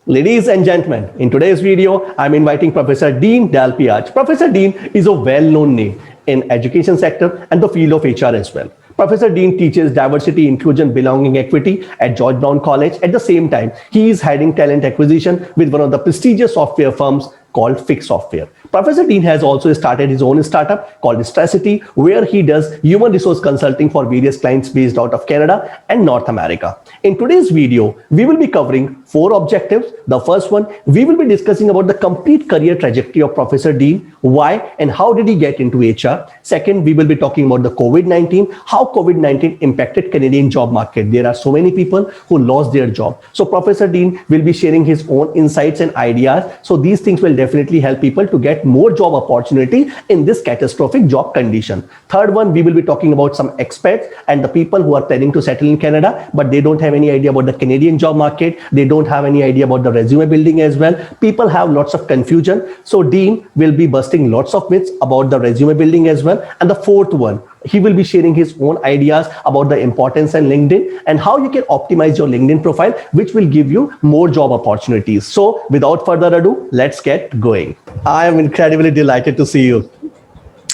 Ladies and gentlemen, in today's video, I'm inviting Professor Dean Delpeache. Professor Dean is a well-known name in education sector and the field of HR as well. Professor Dean teaches diversity, inclusion, belonging, equity at George Brown College. At the same time, he is heading talent acquisition with one of the prestigious software firms called Fiix Software. Professor Dean has also started his own startup called Strassity, where he does human resource consulting for various clients based out of Canada and North America. In today's video, we will be covering 4 objectives. The first one, we will be discussing about the complete career trajectory of Professor Dean, why and how did he get into HR. Second, we will be talking about the COVID-19, how COVID-19 impacted Canadian job market. There are so many people who lost their job. So Professor Dean will be sharing his own insights and ideas. So these things will definitely help people to get more job opportunity in this catastrophic job condition. Third one, we will be talking about some expats and the people who are planning to settle in Canada, but they don't have any idea about the Canadian job market. They don't have any idea about the resume building as well. People have lots of confusion. So Dean will be busting lots of myths about the resume building as well. And the fourth one, he will be sharing his own ideas about the importance in LinkedIn and how you can optimize your LinkedIn profile, which will give you more job opportunities. So without further ado, let's get going. I am incredibly delighted to see you.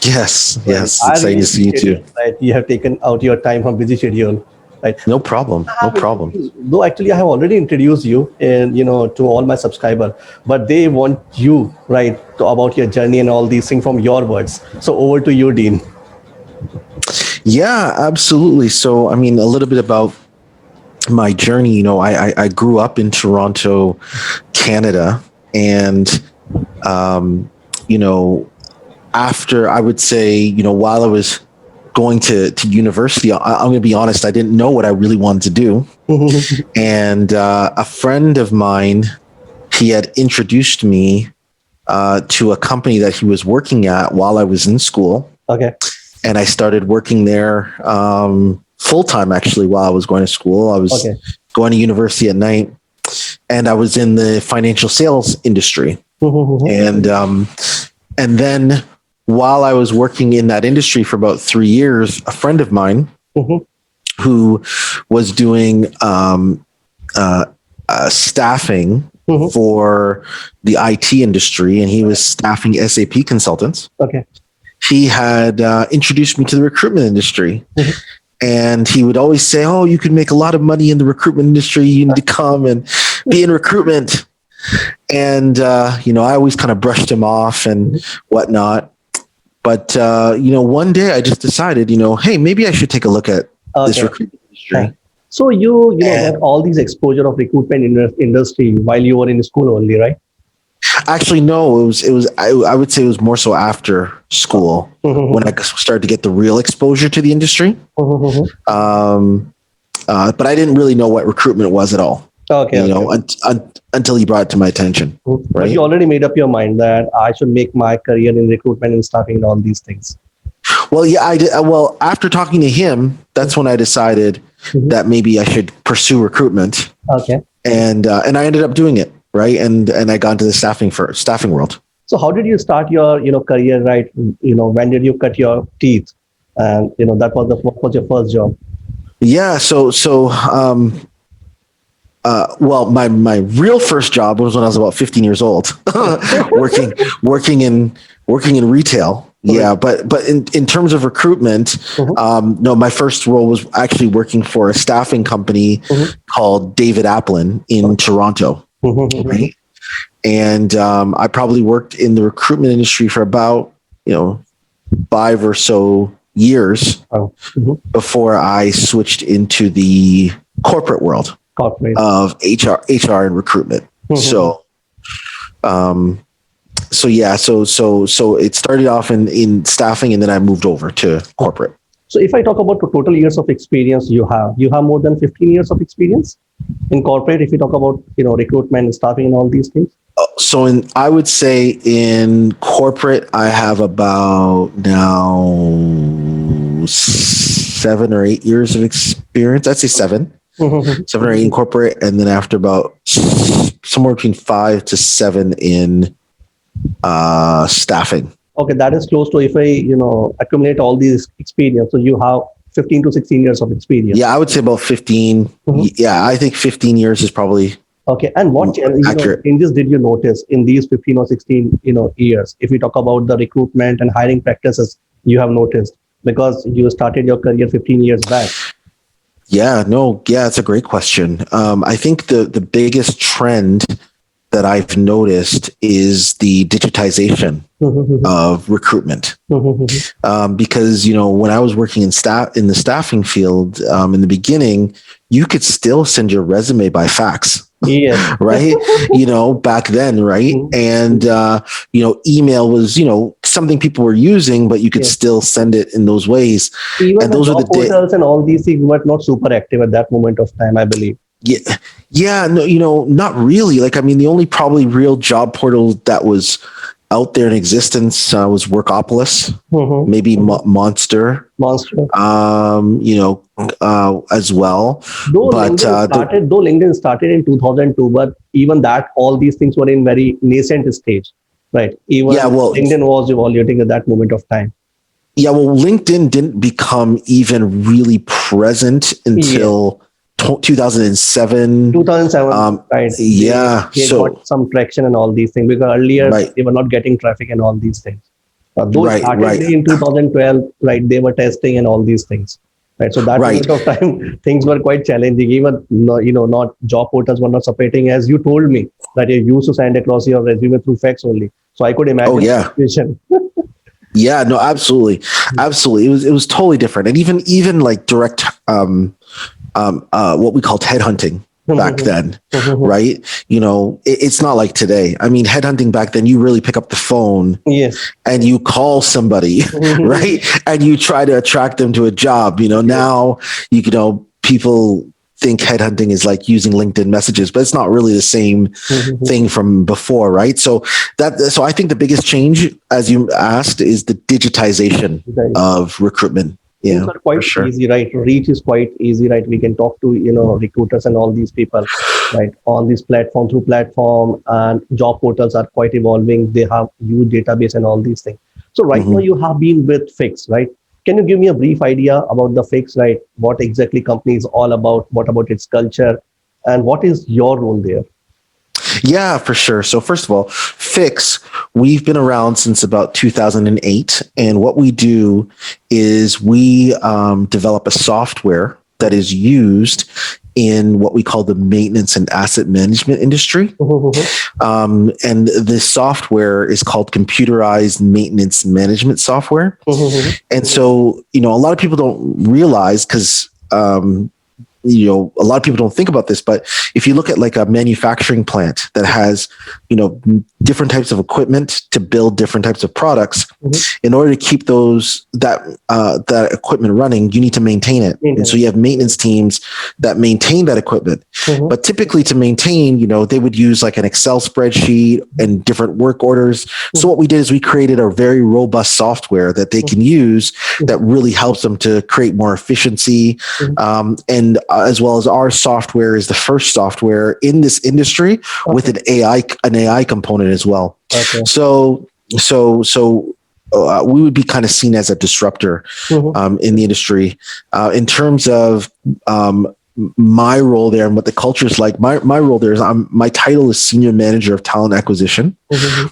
Yes, exciting to see you too. Right, you have taken out your time from busy schedule. Right. No problem. Though actually I have already introduced you and to all my subscribers, but they want you about your journey and all these things from your words. So over to you, Dean. Yeah, absolutely. So, I mean, a little bit about my journey. I grew up in Toronto, Canada, and after I would say, while I was going to university, I'm going to be honest, I didn't know what I really wanted to do. And a friend of mine, he had introduced me to a company that he was working at while I was in school. Okay. And I started working there full-time, actually, while I was going to school. I was going to university at night, and I was in the financial sales industry. And then while I was working in that industry for about 3 years, a friend of mine who was doing staffing for the IT industry, and he was staffing SAP consultants. Okay. He had introduced me to the recruitment industry. And he would always say, "Oh, you can make a lot of money in the recruitment industry. You need to come and be in recruitment." And, I always kind of brushed him off and whatnot. But, one day I just decided, hey, maybe I should take a look at this recruitment industry. So you had all these exposure of recruitment industry while you were in school only, right? Actually, no, I would say it was more so after school when I started to get the real exposure to the industry. But I didn't really know what recruitment was at all. Until he brought it to my attention. Right? But you already made up your mind that I should make my career in recruitment and staffing and all these things. Well, yeah, I did. Well, after talking to him, that's when I decided that maybe I should pursue recruitment. Okay. And I ended up doing it. Right. And I got into the staffing world. So how did you start your, career, right? When did you cut your teeth? And, what was your first job? Yeah. Well, my real first job was when I was about 15 years old, working in retail. Yeah. But in terms of recruitment, no, my first role was actually working for a staffing company called David Applin in Toronto. Right. And I probably worked in the recruitment industry for about 5 or so years before I switched into the corporate world of HR and recruitment. So it started off in staffing, and then I moved over to corporate. So if I talk about the total years of experience you have more than 15 years of experience in corporate, if you talk about, recruitment, staffing and all these things? So I would say in corporate, I have about now 7 or 8 years of experience. I'd say 7 or 8 in corporate. And then after about somewhere between 5 to 7 in staffing. Okay, that is close to, if I, accumulate all these experience. So you have 15 to 16 years of experience. Yeah, I would say about 15. Yeah, I think 15 years is probably Okay, and what Accurate. changes did you notice in these 15 or 16 years? If we talk about the recruitment and hiring practices, you have noticed because you started your career 15 years back. Yeah, no, yeah, it's a great question. I think the biggest trend that I've noticed is the digitization of recruitment. Because when I was working in the staffing field in the beginning, you could still send your resume by fax. Yes. Right. Back then. Right. And, email was, something people were using, but you could Yes. still send it in those ways. Even And the those are the job portals and all these things were not super active at that moment of time, I believe. yeah, yeah, no, not really. Like, I mean, the only probably real job portal that was out there in existence was Workopolis, maybe Monster, Monster. As well. Though But LinkedIn started in 2002, but even that, all these things were in very nascent stage, right? Even yeah, well, LinkedIn was evaluating at that moment of time. yeah, well, LinkedIn didn't become even really present Yes. until 2007. 2007, right? Yeah, They got some traction and all these things because earlier right, they were not getting traffic and all these things. Though it started right, in 2012, right? They were testing and all these things, right? So that right. moment of time, things were quite challenging. Even not job portals were not separating, as you told me that you used to send across your resume through fax only. So I could Oh imagine the yeah. situation. Yeah, no, absolutely. Absolutely. It was totally different. And even like direct what we called headhunting back then, right? It's not like today. I mean, headhunting back then, you really pick up the phone Yes. and you call somebody, right? And you try to attract them to a job. Now people think headhunting is like using LinkedIn messages, but it's not really the same thing from before, right? So I think the biggest change, as you asked, is the digitization of recruitment. Things Yeah, are quite for sure. easy, right? Reach is quite easy, right? We can talk to recruiters and all these people, right, on this platform through platform, and job portals are quite evolving. They have huge database and all these things. So right now you have been with Fiix, right? Can you give me a brief idea about the Fiix, right? What exactly company is all about? What about its culture, and what is your role there? Yeah, for sure. So first of all, Fiix, we've been around since about 2008. And what we do is we develop a software that is used in what we call the maintenance and asset management industry. And this software is called computerized maintenance management software. And so, a lot of people don't realize because a lot of people don't think about this, but if you look at like a manufacturing plant that has, different types of equipment to build different types of products, in order to keep that equipment running, you need to maintain it. And so you have maintenance teams that maintain that equipment. But typically to maintain, they would use like an Excel spreadsheet and different work orders. So what we did is we created a very robust software that they can use that really helps them to create more efficiency. And as well as our software is the first software in this industry with an AI component as well. Okay. So we would be kind of seen as a disruptor in the industry. In terms of my role there and what the culture is like, my role there is my title is Senior Manager of Talent Acquisition,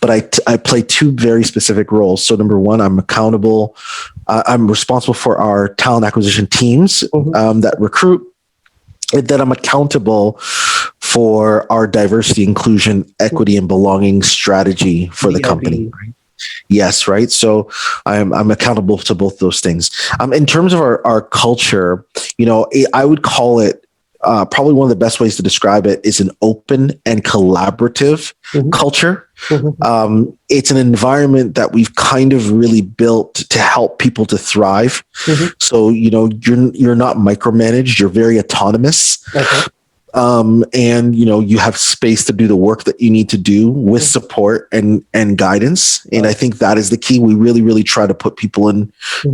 but I play two very specific roles. So number one, I'm accountable. I'm responsible for our talent acquisition teams that recruit. And then I'm accountable for our diversity, inclusion, equity, and belonging strategy for the company. Yes, right. So I'm accountable to both those things. In terms of our culture, I would call it probably one of the best ways to describe it is an open and collaborative culture. It's an environment that we've kind of really built to help people to thrive. So, you're not micromanaged, you're very autonomous. And you have space to do the work that you need to do with support and guidance. And I think that is the key. We really, really try to put people in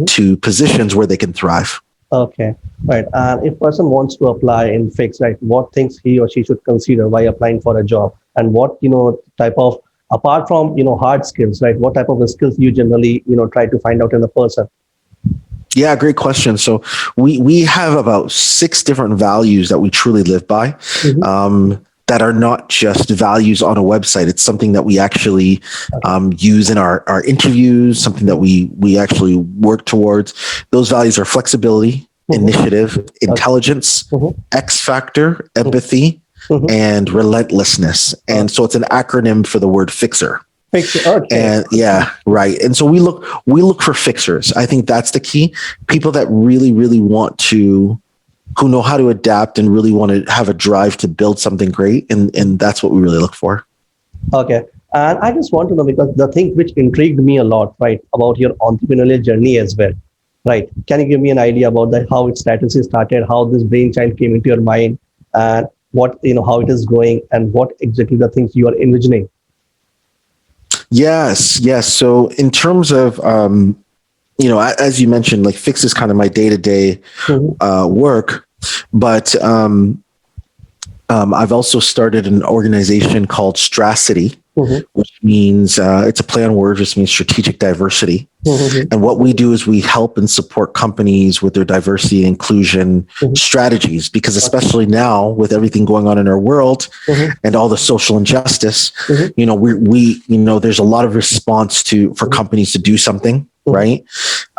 to positions where they can thrive. Okay, right. And if person wants to apply in Fiix, right, what things he or she should consider while applying for a job, and what type of, apart from hard skills, right, what type of skills you generally try to find out in a person? Yeah, great question. So we have about 6 different values that we truly live by. that are not just values on a website. It's something that we actually use in our interviews, something that we actually work towards. Those values are flexibility, initiative, intelligence, X factor, empathy, and relentlessness. And so it's an acronym for the word fixer. Okay. And yeah, right. And so we look for fixers. I think that's the key. People that really, really want to, who know how to adapt and really want to have a drive to build something great. And that's what we really look for. Okay. And I just want to know, because the thing which intrigued me a lot, right, about your entrepreneurial journey as well, right? Can you give me an idea about how its strategy started, how this brainchild came into your mind, and what, how it is going, and what exactly the things you are envisioning? Yes. So in terms of, as you mentioned, like Fiix is kind of my day-to-day work, but I've also started an organization called Strassity, which means it's a play on words, which means strategic diversity. And what we do is we help and support companies with their diversity and inclusion strategies, because especially now with everything going on in our world and all the social injustice, there's a lot of response for companies to do something. Right.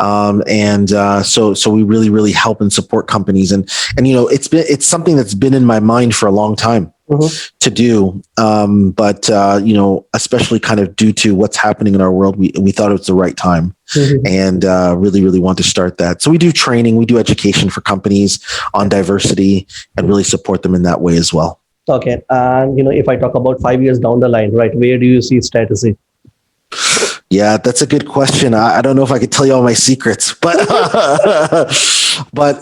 So we really, really help and support companies. And it's something that's been in my mind for a long time to do. But especially kind of due to what's happening in our world, we thought it was the right time and really, really want to start that. So we do training, we do education for companies on diversity and really support them in that way as well. Okay. And, if I talk about 5 years down the line, right, where do you see strategy? Yeah, that's a good question. I don't know if I could tell you all my secrets, but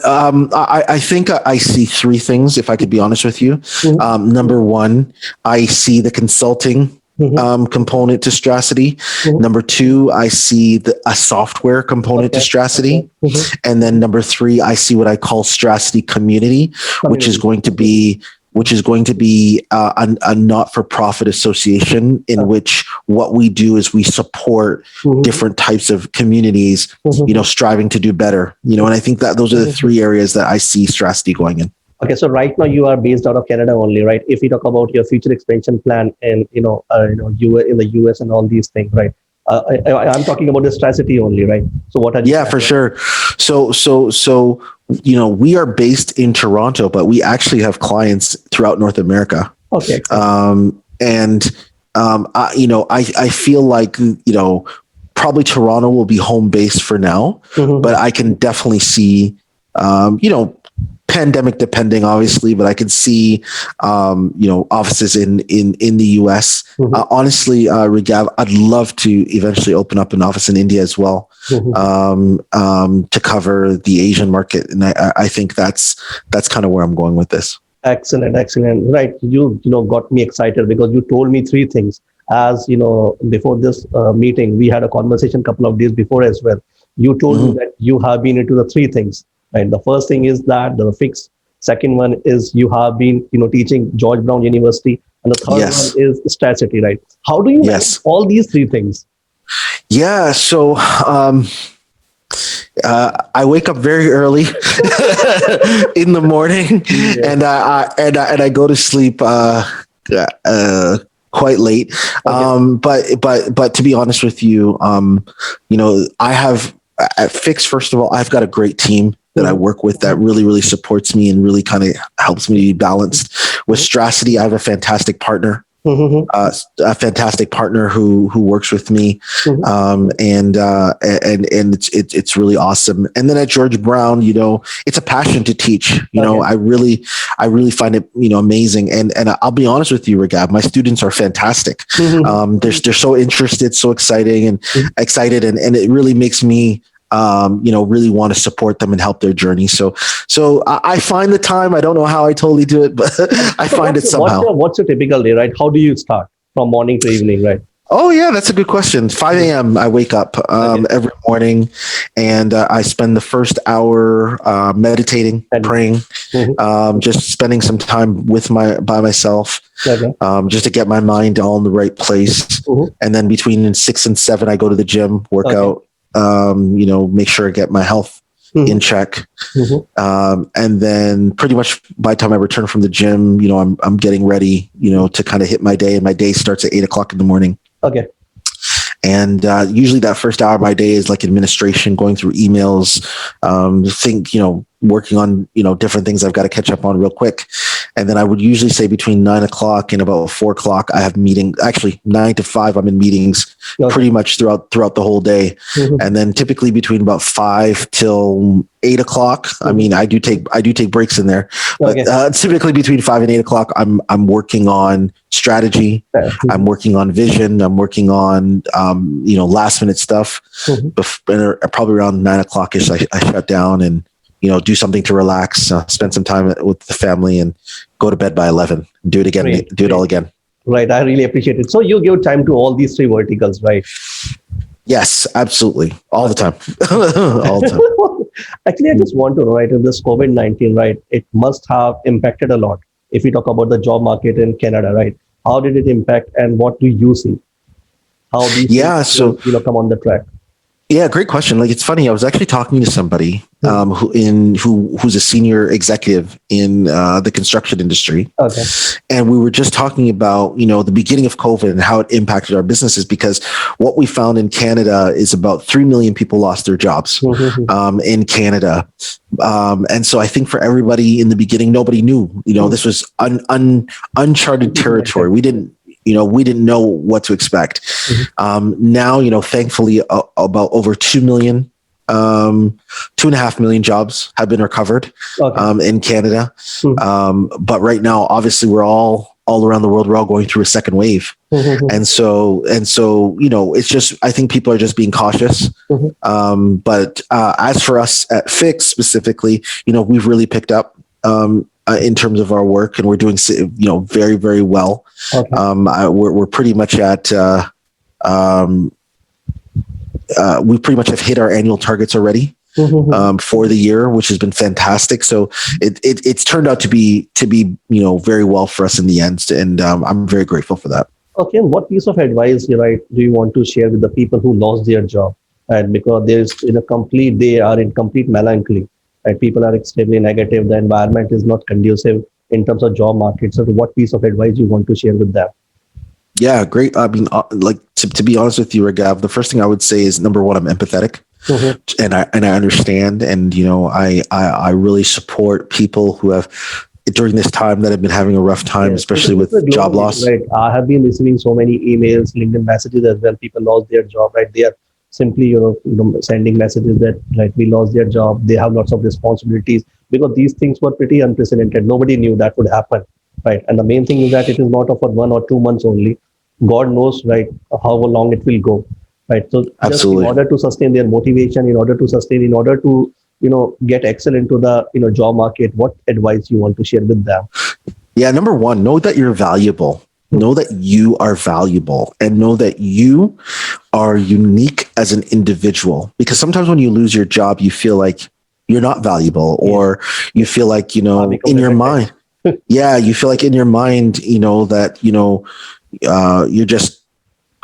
I think I see three things, if I could be honest with you. Number one, I see the consulting component to Strassity. Number two, I see a software component to Strassity. And then number three, I see what I call Strassity community, which is going to be a not-for-profit association in which what we do is we support different types of communities, striving to do better, and I think that those are the three areas that I see Strassity going in. Okay, so right now you are based out of Canada only, right? If we talk about your future expansion plan and you in the US and all these things, right? I'm talking about the Strassity only, right? So what are for sure. So we are based in Toronto, but we actually have clients throughout North America. Okay. I feel like probably Toronto will be home base for now, but I can definitely see pandemic depending, obviously, but I can see, offices in the US. Honestly, Raaghav, I'd love to eventually open up an office in India as well, to cover the Asian market. And I think that's kind of where I'm going with this. Excellent. Right. You got me excited because you told me three things. As before this meeting, we had a conversation a couple of days before as well. You told me that you have been into the three things. Right. The first thing is that the Fiix. Second one is you have been, teaching George Brown University, and the third one is Strassity. Right. How do you manage all these three things? Yeah. So I wake up very early in the morning, and I go to sleep quite late. But to be honest with you, I have at Fiix. First of all, I've got a great team that I work with that really, really supports me and really kind of helps me be balanced. With Strassity, I have a fantastic partner, who works with me, and it's really awesome. And then at George Brown, it's a passion to teach. I really find it amazing. And I'll be honest with you, Raaghav, my students are fantastic. They're so interested, so excited, and it really makes me really want to support them and help their journey. So I find the time. I don't know how I totally do it, but I find it somehow. What's your typical day, right? How do you start from morning to evening, right? Oh yeah, that's a good question. 5 a.m. I wake up every morning, and I spend the first hour meditating, praying, just spending some time by myself, just to get my mind all in the right place. And then between 6 and 7, I go to the gym, work out. Make sure I get my health in check. Mhm. And then pretty much by the time I return from the gym, I'm getting ready, to kind of hit my day, and my day starts at 8 o'clock in the morning. Okay. And usually that first hour of my day is like administration, going through emails, working on, different things I've got to catch up on real quick. And then I would usually say between 9 o'clock and about 4 o'clock, I have meetings. Actually, 9 to 5, I'm in meetings pretty much throughout the whole day. Mhm. And then typically between about 5 till 8 o'clock. I mean, I do take breaks in there, but typically between 5 and 8 o'clock, I'm working on strategy. I'm working on vision. I'm working on, last minute stuff. And probably around 9 o'clock ish, I shut down and, do something to relax, spend some time with the family, and go to bed by 11. Do it again. Do it all again. Right. I really appreciate it. So you give time to all these three verticals, right? Yes, absolutely. All the time. All the time. Actually, I just want to know, right, in this COVID-19, right, it must have impacted a lot. If we talk about the job market in Canada, right, how did it impact, and what do you see? How these things will, come on the track? Yeah, great question. Like, it's funny. I was actually talking to somebody who's a senior executive in the construction industry. Okay. And we were just talking about, the beginning of COVID and how it impacted our businesses, because what we found in Canada is about 3 million people lost their jobs in Canada. And so I think for everybody in the beginning, nobody knew, this was uncharted territory. We didn't know what to expect. Now, thankfully, about over 2 million, 2.5 million jobs have been recovered in Canada. But right now, obviously, we're all around the world. We're all going through a second wave, and so it's just, I think people are just being cautious. But as for us at Fiix specifically, we've really picked up. In terms of our work, and we're doing, very, very well. We're pretty much at, we pretty much have hit our annual targets already for the year, which has been fantastic. So it's turned out to be, very well for us in the end. And I'm very grateful for that. Okay. And what piece of advice, do you want to share with the people who lost their job? And because they are in complete melancholy. Right? People are extremely negative. The environment is not conducive in terms of job market. So what piece of advice you want to share with them? Yeah, great. I mean, to be honest with you, Raaghav, the first thing I would say is, number one, I'm empathetic, and I understand. And, I really support people who have, during this time, that have been having a rough time, especially with job loss. Right. I have been receiving so many emails, LinkedIn messages as well. People lost their job, right? They are simply, sending messages that, right, we lost their job. They have lots of responsibilities, because these things were pretty unprecedented. Nobody knew that would happen, right? And the main thing is that it is not for 1 or 2 months only. God knows, right, how long it will go, right? So just in order to sustain their motivation, in order to, get excel into the, job market, what advice you want to share with them? Yeah. Number one, know that you're valuable. Know that you are valuable, and know that you are unique as an individual, because sometimes when you lose your job, you feel like you're not valuable, or you feel like, in your mind, you feel like in your mind, that, you're just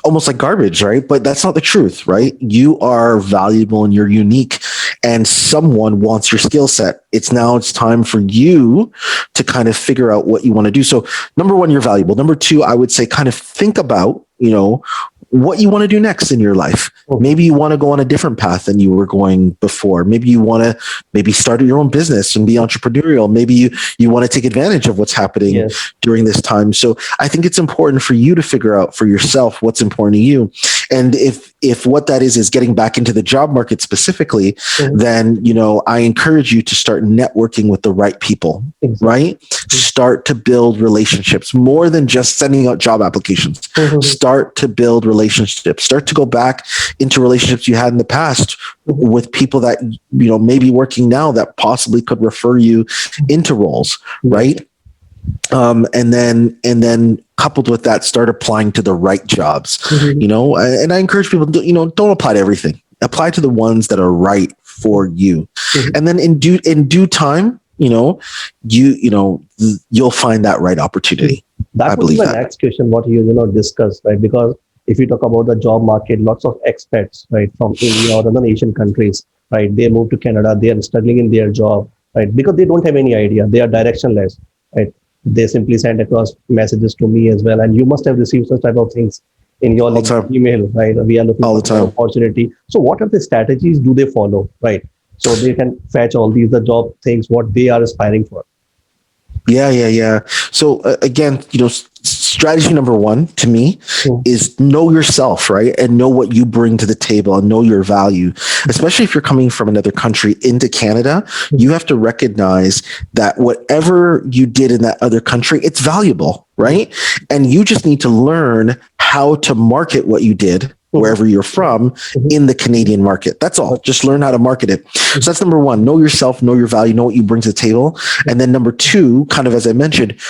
almost like garbage, right? But that's not the truth, right? You are valuable and you're unique, and someone wants your skill set. It's time for you to kind of figure out what you want to do. So number one, you're valuable. Number two, I would say kind of think about, what you want to do next in your life. Maybe you want to go on a different path than you were going before. Maybe you want to start your own business and be entrepreneurial. Maybe you want to take advantage of what's happening during this time. So I think it's important for you to figure out for yourself what's important to you. And if what that is getting back into the job market specifically, then, I encourage you to start networking with the right people, right? Start to build relationships more than just sending out job applications. Start to build relationships. Start to go back into relationships you had in the past with people that, maybe working now that possibly could refer you into roles, right? And then coupled with that, start applying to the right jobs, and I encourage people to, don't apply to everything. Apply to the ones that are right for you. And then in due time, you'll find that right opportunity. That would be my next question, what you discussed, right? Because if you talk about the job market, lots of expats, right, from India or other Asian countries, right? They move to Canada, they are struggling in their job, right? Because they don't have any idea, they are directionless, right? They simply send across messages to me as well, and you must have received such type of things in your All the LinkedIn time. email, right? We are looking All for the job time. opportunity. So what are the strategies do they follow, right? So they can fetch all these the job things what they are aspiring for. Yeah. So again, strategy number one to me Mm. is know yourself, right? And know what you bring to the table and know your value. Especially if you're coming from another country into Canada, you have to recognize that whatever you did in that other country, it's valuable, right? And you just need to learn how to market what you did wherever you're from in the Canadian market. That's all. Just learn how to market it. So that's number one. Know yourself, know your value, know what you bring to the table. And then number two, kind of as I mentioned,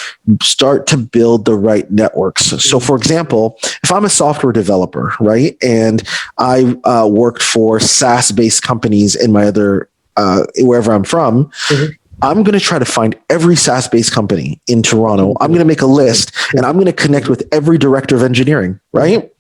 start to build the right networks. So for example, if I'm a software developer, right, and I worked for SaaS-based companies in my other, wherever I'm from, I'm going to try to find every SaaS-based company in Toronto. I'm going to make a list and I'm going to connect with every director of engineering, right?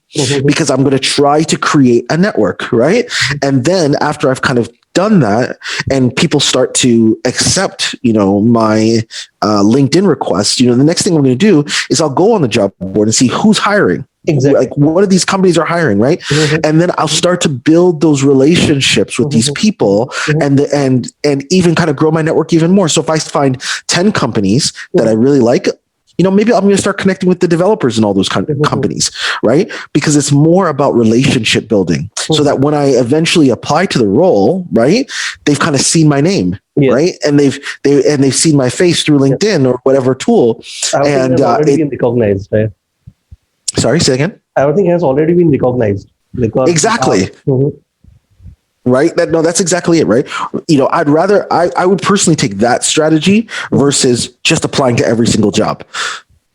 Because I'm going to try to create a network, right? And then after I've kind of done that and people start to accept, my LinkedIn requests, the next thing I'm going to do is I'll go on the job board and see who's hiring. Exactly. Like what of these companies are hiring, right? And then I'll start to build those relationships with these people and even kind of grow my network even more. So if I find 10 companies that I really like, maybe I'm going to start connecting with the developers in all those companies, right? Because it's more about relationship building so that when I eventually apply to the role, right, they've kind of seen my name, right? And they've seen my face through LinkedIn or whatever tool. Everything has already been recognized, right? Sorry, say again? Everything has already been recognized because exactly. Right? That's exactly it, right? I would personally take that strategy versus just applying to every single job.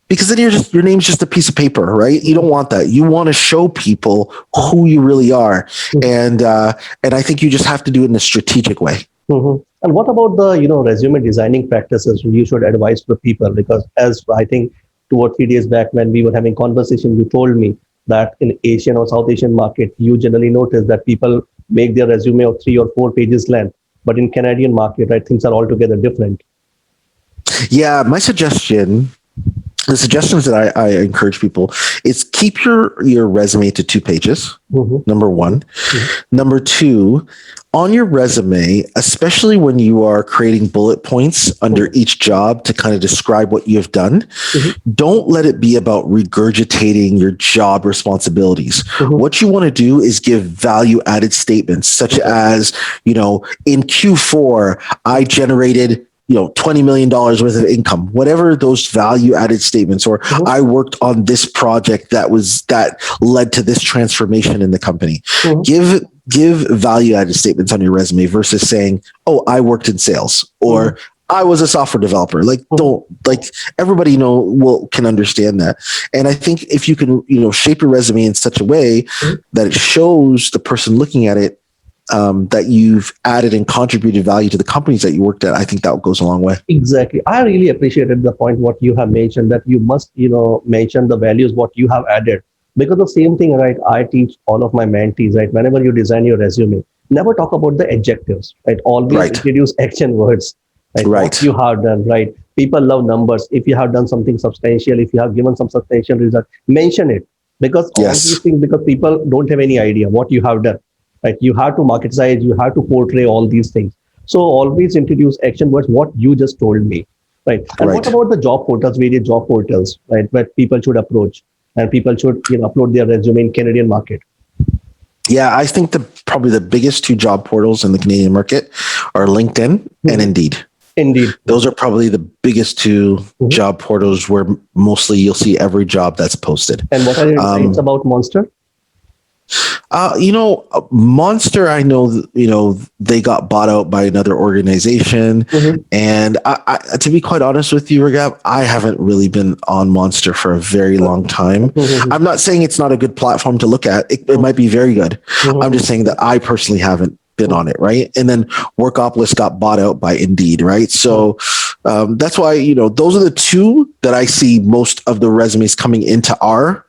Because then your name's just a piece of paper, right? You don't want that. You want to show people who you really are. And I think you just have to do it in a strategic way. And what about the resume designing practices you should advise to the people? Because as I think 2 or 3 days back when we were having conversation, you told me that in Asian or South Asian market, you generally notice that people make their resume of 3 or 4 pages length, but in Canadian market, right, things are altogether different. Yeah, the suggestions that I encourage people is keep your resume to 2 pages. Number one. Number two, on your resume, especially when you are creating bullet points under each job to kind of describe what you have done, don't let it be about regurgitating your job responsibilities. What you want to do is give value added statements such as, in Q4, I generated $20 million worth of income, whatever those value added statements, or I worked on this project that led to this transformation in the company. Give value added statements on your resume versus saying, oh, I worked in sales or I was a software developer. Everybody can understand that. And I think if you can, shape your resume in such a way that it shows the person looking at it that you've added and contributed value to the companies that you worked at, I think that goes a long way. Exactly. I really appreciated the point what you have mentioned, that you must, mention the values what you have added. Because the same thing, right, I teach all of my mentees, right, whenever you design your resume, never talk about the adjectives, right? Always introduce action words, right? What you have done, right? People love numbers. If you have done something substantial, if you have given some substantial result, mention it. Because all these things, because people don't have any idea what you have done. Right, you have to marketize, you have to portray all these things. So always introduce action words, what you just told me, right? And what about the job portals, various job portals, right, where people should approach and people should upload their resume in Canadian market? Yeah, I think probably the biggest 2 job portals in the Canadian market are LinkedIn and Indeed. Those are probably the biggest 2 job portals where mostly you'll see every job that's posted. And what are your insights about Monster? Monster, I know, they got bought out by another organization. And I, to be quite honest with you, Raaghav, I haven't really been on Monster for a very long time. I'm not saying it's not a good platform to look at. It might be very good. I'm just saying that I personally haven't been on it, right? And then Workopolis got bought out by Indeed, right? So that's why, those are the 2 that I see most of the resumes coming into our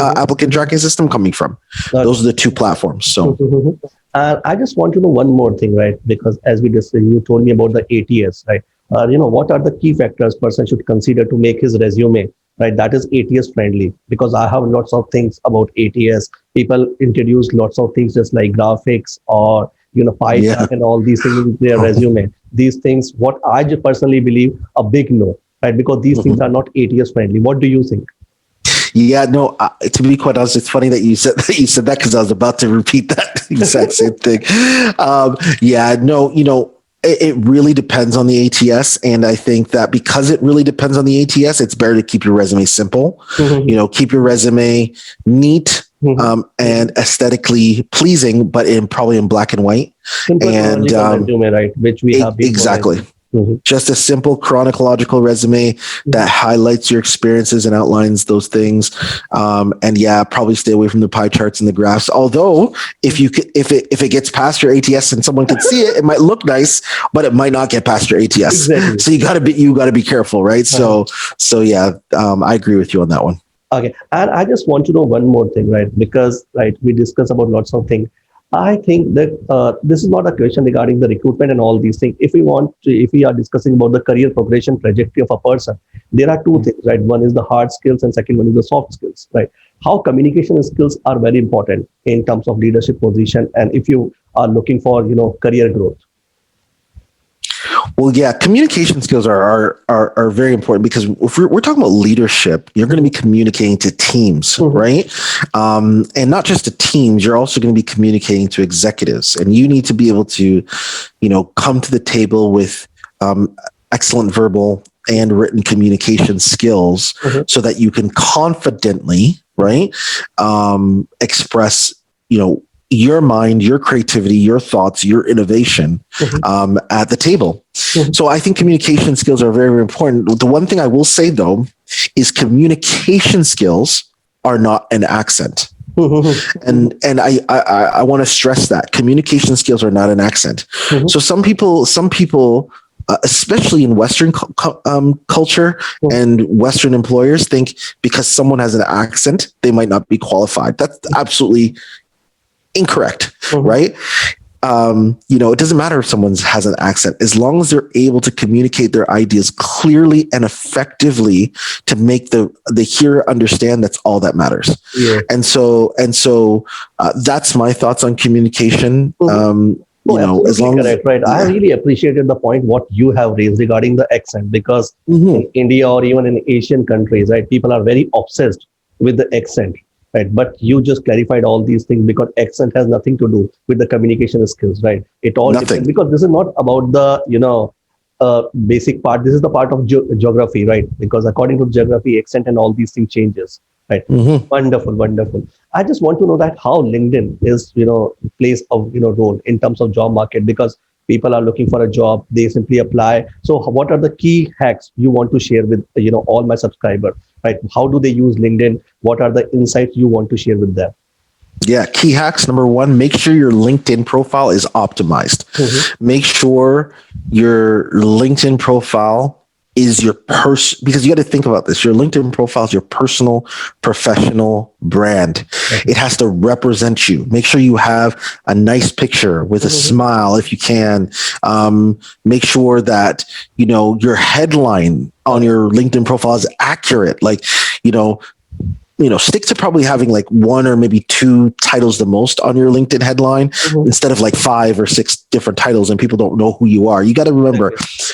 applicant tracking system coming from. Those are the 2 platforms. So And I just want to know one more thing, right? Because as we discussed, you told me about the ATS, right? What are the key factors person should consider to make his resume, right? That is ATS friendly. Because I have lots of things about ATS. People introduce lots of things just like graphics or pie Yeah. chart and all these things in their resume. These things, what I personally believe, a big no, right? Because these things are not ATS friendly. What do you think? Yeah, no. To be quite honest, it's funny that you said that because I was about to repeat that exact same thing. Yeah, no. It really depends on the ATS, and I think that because it really depends on the ATS, it's better to keep your resume simple. Keep your resume neat and aesthetically pleasing, but probably in black and white. Simple And chronological resume, right? Which we have been exactly. following. Mhm. Just a simple chronological resume that highlights your experiences and outlines those things. And yeah, probably stay away from the pie charts and the graphs. Although if it gets past your ATS and someone can see it, it might look nice, but it might not get past your ATS. Exactly. So you gotta be careful, right? So yeah, I agree with you on that one. Okay, and I just want to know one more thing, right? Because we discuss about lots of things. I think that this is not a question regarding the recruitment and all these things. If we are discussing about the career progression trajectory of a person, there are two things, right? One is the hard skills, and second one is the soft skills, right? How communication skills are very important in terms of leadership position, and if you are looking for career growth. Well, yeah, communication skills are very important because if we're talking about leadership, you're going to be communicating to teams, right? And not just to teams, you're also going to be communicating to executives, and you need to be able to, come to the table with excellent verbal and written communication skills so that you can confidently, right, express, your mind, your creativity, your thoughts, your innovation at the table. So I think communication skills are very, very important. The one thing I will say though is communication skills are not an accent. And I want to stress that communication skills are not an accent. So some people, especially in Western culture and Western employers, think because someone has an accent, they might not be qualified. That's absolutely incorrect, right? It doesn't matter if someone has an accent, as long as they're able to communicate their ideas clearly and effectively to make the hearer understand. That's all that matters. Yeah. And so that's my thoughts on communication. As long as correct, right? Yeah. I really appreciated the point what you have raised regarding the accent, because in India or even in Asian countries, right, people are very obsessed with the accent. Right, but you just clarified all these things because accent has nothing to do with the communication skills, right? It all depends, because this is not about the basic part. This is the part of geography, right? Because according to geography, accent and all these things changes, right? Wonderful. I just want to know that how LinkedIn is plays a role in terms of job market, because people are looking for a job, they simply apply. So what are the key hacks you want to share with all my subscribers, right? How do they use LinkedIn? What are the insights you want to share with them? Yeah, key hacks. Number one, make sure your LinkedIn profile is optimized. Make sure your LinkedIn profile is your because you got to think about this. Your LinkedIn profile is your personal, professional brand. It has to represent you. Make sure you have a nice picture with a smile if you can. Make sure that, your headline on your LinkedIn profile is accurate. Stick to probably having like one or maybe two titles the most on your LinkedIn headline instead of like 5 or 6 different titles and people don't know who you are. You got to remember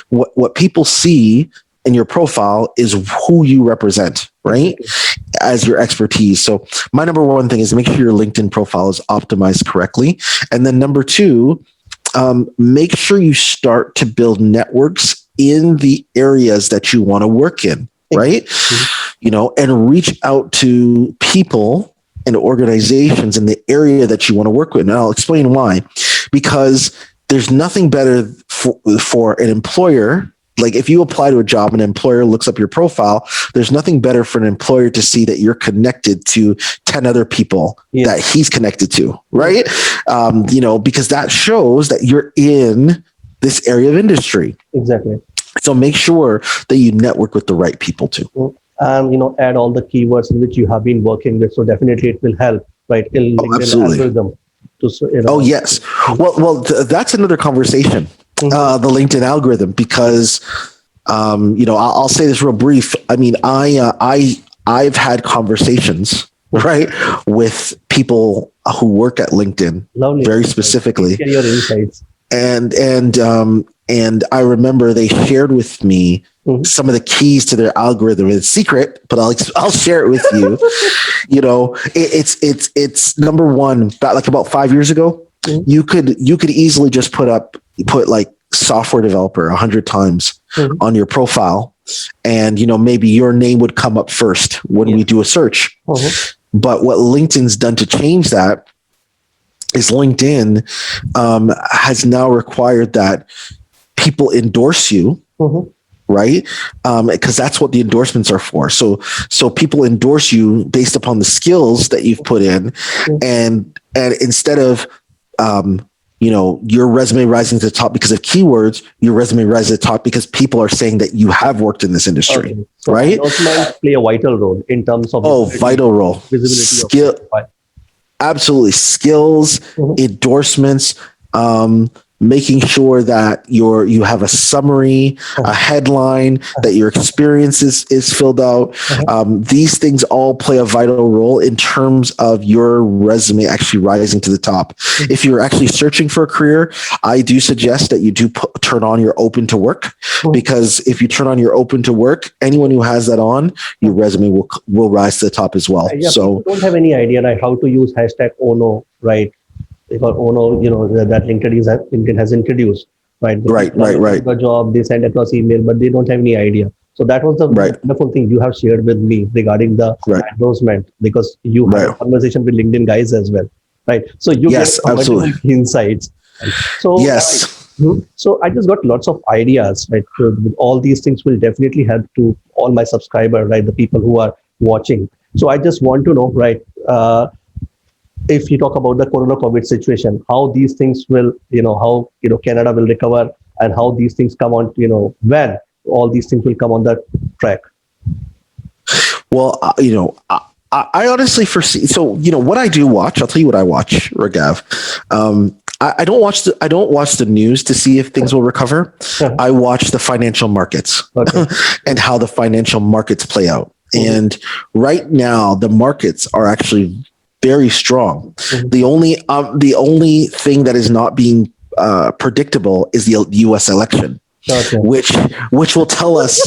what people see in your profile is who you represent, right? As your expertise. So my number one thing is make sure your LinkedIn profile is optimized correctly. And then number 2, make sure you start to build networks in the areas that you want to work in, right? And reach out to people and organizations in the area that you want to work with. And I'll explain why. Because there's nothing better for an employer. Like if you apply to a job and an employer looks up your profile, there's nothing better for an employer to see that you're connected to 10 other people that he's connected to, right? Because that shows that you're in this area of industry. Exactly. So make sure that you network with the right people too. And add all the keywords in which you have been working with. So definitely it will help, right? In LinkedIn algorithm. Oh yes. Well, that's another conversation. The LinkedIn algorithm, because I'll say this real brief. I mean, I've had conversations, right, with people who work at LinkedIn, Lovely. very specifically. Share your insights. And I remember they shared with me some of the keys to their algorithm. It's secret, but I'll share it with you. It's number one. About 5 years ago, you could easily just put like software developer 100 times on your profile, and maybe your name would come up first when we do a search. But what LinkedIn's done to change that is LinkedIn has now required that people endorse you, right? Because that's what the endorsements are for. So people endorse you based upon the skills that you've put in, and instead of your resume rising to the top because of keywords, your resume rises to the top because people are saying that you have worked in this industry, So right? endorsements play a vital role in terms of vital role, visibility of absolutely, skills, endorsements, making sure that you have a summary, a headline, that your experience is filled out. These things all play a vital role in terms of your resume actually rising to the top. If you're actually searching for a career, I do suggest that you do turn on your open to work, because if you turn on your open to work, anyone who has that on, your resume will rise to the top as well. So don't have any idea like how to use hashtag #ONO, right? Because that LinkedIn has introduced, right? Right. The job, they send across email, but they don't have any idea. So that was the wonderful thing you have shared with me regarding the endorsement, because you had a conversation with LinkedIn guys as well, right? So you get absolutely insights. Right? So so I just got lots of ideas, right? So all these things will definitely help to all my subscribers, right? The people who are watching. So I just want to know, right? If you talk about the Corona COVID situation, how these things will, how Canada will recover, and how these things come on, when all these things will come on the track. Well, I honestly foresee. So what I do watch, I'll tell you what I watch, Raaghav. I don't watch the news to see if things will recover. I watch the financial markets and how the financial markets play out. And right now, the markets are actually very strong. The only thing that is not being predictable is the U.S. election, which will tell us.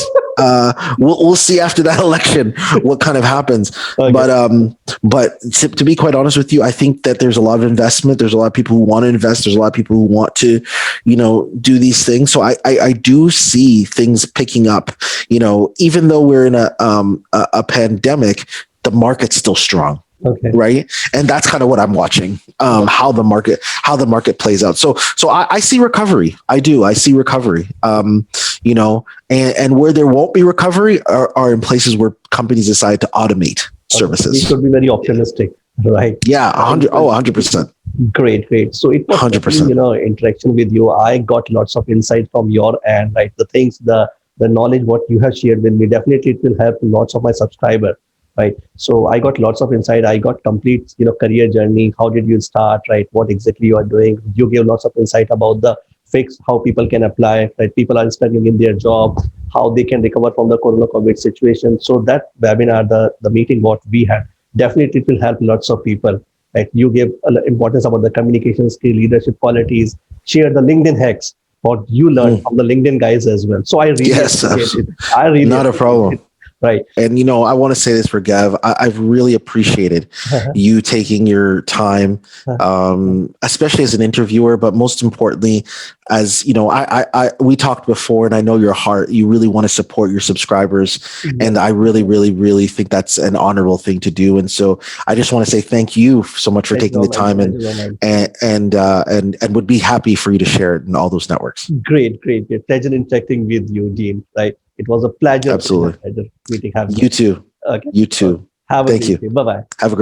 We'll see after that election what kind of happens. But to be quite honest with you, I think that there's a lot of investment. There's a lot of people who want to invest. There's a lot of people who want to, do these things. So I do see things picking up. Even though we're in a pandemic, the market's still strong. Right. And that's kind of what I'm watching, how the market plays out. So I see recovery. I do. I see recovery, and where there won't be recovery are in places where companies decide to automate services. We should be very optimistic, right? Yeah. 100%. Great. So it was 100%, interaction with you. I got lots of insight from your end, right? The things, the knowledge, what you have shared with me, definitely it will help lots of my subscribers. Right. So I got lots of insight. I got complete, career journey. How did you start? Right. What exactly you are doing? You gave lots of insight about the Fiix, how people can apply. Right. People are struggling in their job, how they can recover from the Corona COVID situation. So that webinar, the meeting what we had, definitely it will help lots of people. Right. You gave importance about the communication skill, leadership qualities. Share the LinkedIn hacks, what you learned from the LinkedIn guys as well. So I really appreciate it. I really not a problem. Right. And, I want to say this for Gav. I've really appreciated you taking your time, especially as an interviewer, but most importantly, as we talked before, and I know your heart, you really want to support your subscribers. And I really, really, really think that's an honorable thing to do. And so I just want to say thank you so much for taking the time and would be happy for you to share it in all those networks. Great. Pleasure interacting with you, Dean. Right. It was a pleasure. Absolutely. Meeting. You too. Okay. You too. Have a Thank you. Bye-bye. Have a great